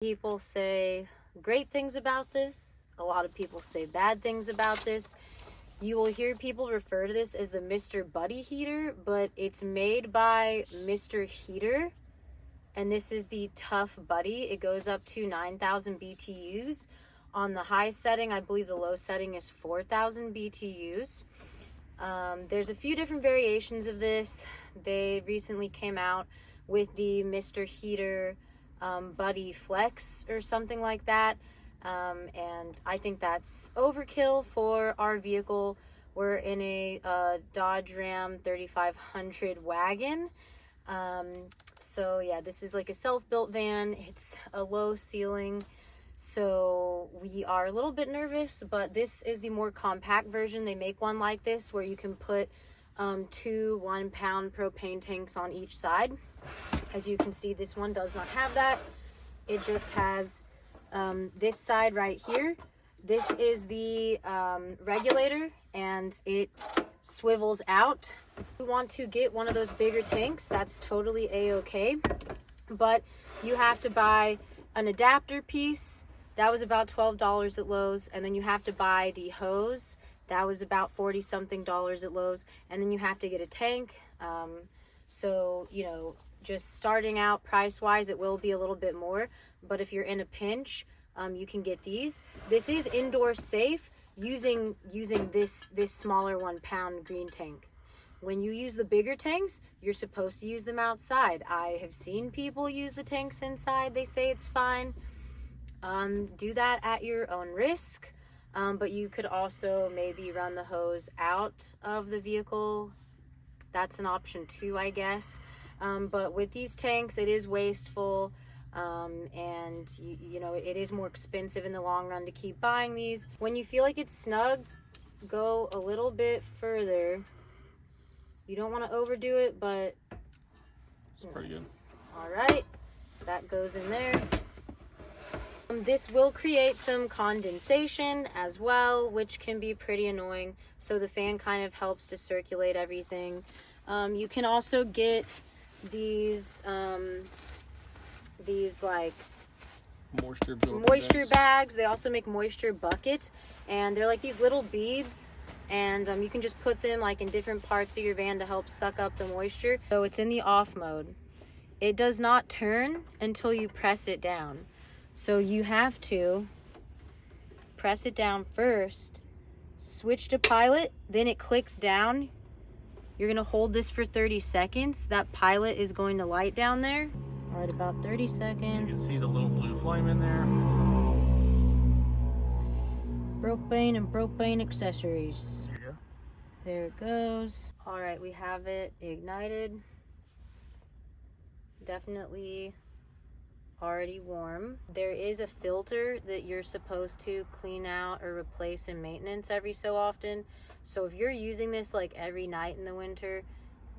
People say great things about this. A lot of people say bad things about this. You will hear people refer to this as the Mr. Buddy heater, but it's made by Mr. Heater, and this is the Tough Buddy. It goes up to 9,000 BTUs. On the high setting, I believe the low setting is 4,000 BTUs. There's a few different variations of this. They recently came out with the Mr. Heater Buddy Flex or something like that. And I think that's overkill for our vehicle. We're in a Dodge Ram 3500 wagon. So yeah, this is like a self-built van. It's a low ceiling, so we are a little bit nervous, but this is the more compact version. They make one like this where you can put 2 1-pound propane tanks on each side. As you can see, this one does not have that. It just has this side right here. This is the regulator, and it swivels out. If you want to get one of those bigger tanks, that's totally a-okay, but you have to buy an adapter piece. That was about $12 at Lowe's, and then you have to buy the hose. That was about $40 something at Lowe's, and then you have to get a tank. So, you know, just starting out price wise, it will be a little bit more, but if you're in a pinch, you can get these. This is indoor safe using this smaller 1-pound green tank. When you use the bigger tanks, you're supposed to use them outside. I have seen people use the tanks inside. They say it's fine. Do that at your own risk. But you could also maybe run the hose out of the vehicle. That's an option too, I guess. But with these tanks, it is wasteful. And you know, it is more expensive in the long run to keep buying these. When you feel like it's snug, go a little bit further. You don't want to overdo it, but it's pretty good. All right, that goes in there. This will create some condensation as well, which can be pretty annoying. So the fan kind of helps to circulate everything. You can also get these like moisture bags. They also make moisture buckets, and they're like these little beads, and you can just put them like in different parts of your van to help suck up the moisture. So it's in the off mode. It does not turn until you press it down. So you have to press it down first, switch to pilot, then it clicks down. You're gonna hold this for 30 seconds. That pilot is going to light down there. All right, about 30 seconds. You can see the little blue flame in there. Propane and propane accessories. There you go. There it goes. All right, we have it ignited. Definitely already warm. There is a filter that you're supposed to clean out or replace in maintenance every so often. So if you're using this like every night in the winter,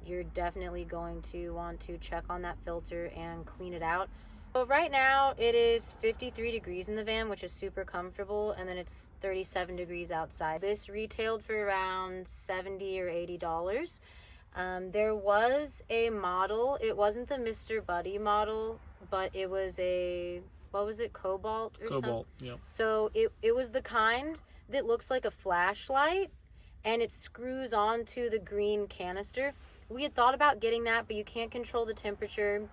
you're definitely going to want to check on that filter and clean it out. But right now it is 53 degrees in the van, which is super comfortable, and then it's 37 degrees outside. This retailed for around $70 or $80. There was a model. It wasn't the Mr. Buddy model, but it was a, what was it, Cobalt or something? Cobalt, yeah. So it was the kind that looks like a flashlight, and it screws onto the green canister. We had thought about getting that, but you can't control the temperature,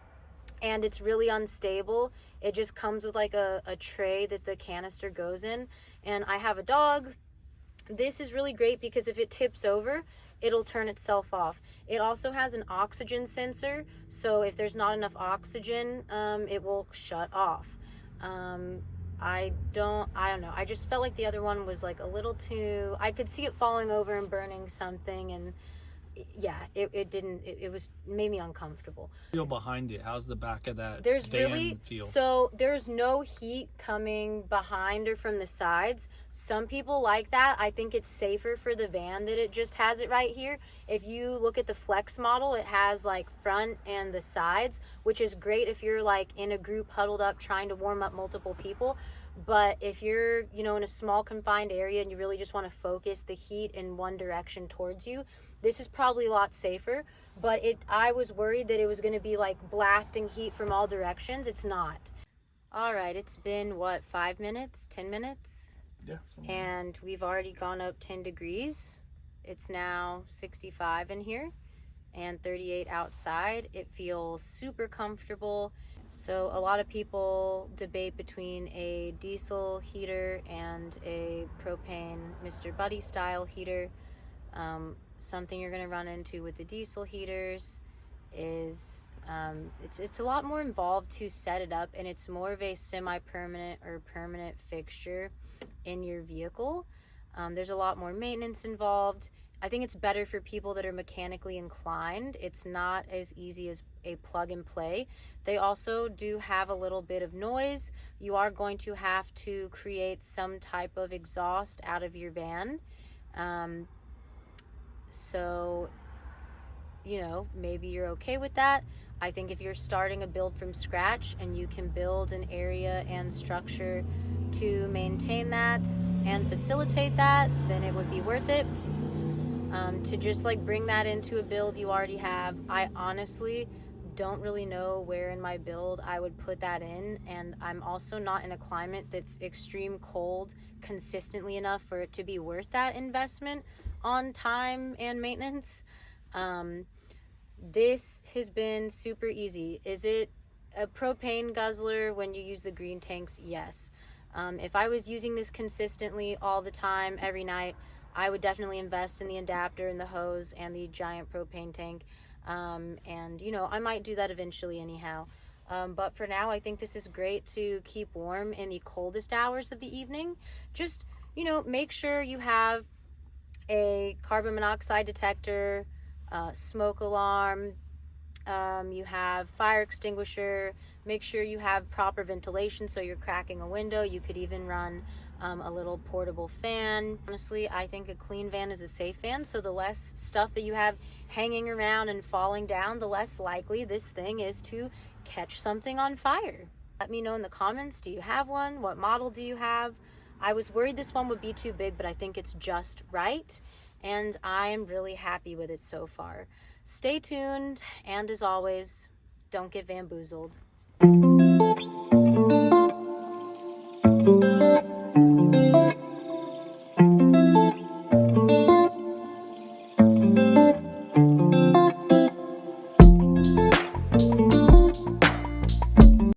and it's really unstable. It just comes with like a tray that the canister goes in, and I have a dog. This is really great because if it tips over, it'll turn itself off. It also has an oxygen sensor, so if there's not enough oxygen, it will shut off. I don't know. I just felt like the other one was like a little too, I could see it falling over and burning something, and yeah, it was made me uncomfortable. Feel behind it. How's the back of that There's van really feel? So there's no heat coming behind or from the sides. Some people like that. I think it's safer for the van that it just has it right here. If you look at the Flex model, it has like front and the sides, which is great if you're like in a group huddled up trying to warm up multiple people. But if you're, you know, in a small confined area and you really just want to focus the heat in one direction towards you, this is probably a lot safer. But I was worried that it was going to be like blasting heat from all directions. It's not. All right, it's been what, 5 minutes, 10 minutes? Yeah. And we've already gone up 10 degrees. It's now 65 in here and 38 outside. It feels super comfortable. So a lot of people debate between a diesel heater and a propane Mr. Buddy style heater. Something you're going to run into with the diesel heaters is it's a lot more involved to set it up, and it's more of a semi-permanent or permanent fixture in your vehicle. There's a lot more maintenance involved. I think it's better for people that are mechanically inclined. It's not as easy as a plug and play. They also do have a little bit of noise. You are going to have to create some type of exhaust out of your van. So, you know, maybe you're okay with that. I think if you're starting a build from scratch and you can build an area and structure to maintain that and facilitate that, then it would be worth it. To just like bring that into a build you already have, I honestly don't really know where in my build I would put that in, and I'm also not in a climate that's extreme cold consistently enough for it to be worth that investment on time and maintenance. This has been super easy. Is it a propane guzzler when you use the green tanks? Yes. If I was using this consistently all the time, every night, I would definitely invest in the adapter and the hose and the giant propane tank. And, you know, I might do that eventually anyhow. But for now, I think this is great to keep warm in the coldest hours of the evening. Just, you know, make sure you have a carbon monoxide detector, smoke alarm, you have fire extinguisher. Make sure you have proper ventilation so you're cracking a window. You could even run a little portable fan. Honestly, I think a clean van is a safe van, so the less stuff that you have hanging around and falling down, the less likely this thing is to catch something on fire. Let me know in the comments, do you have one? What model do you have? I was worried this one would be too big, but I think it's just right, and I am really happy with it so far. Stay tuned, and as always, don't get Vanboozled.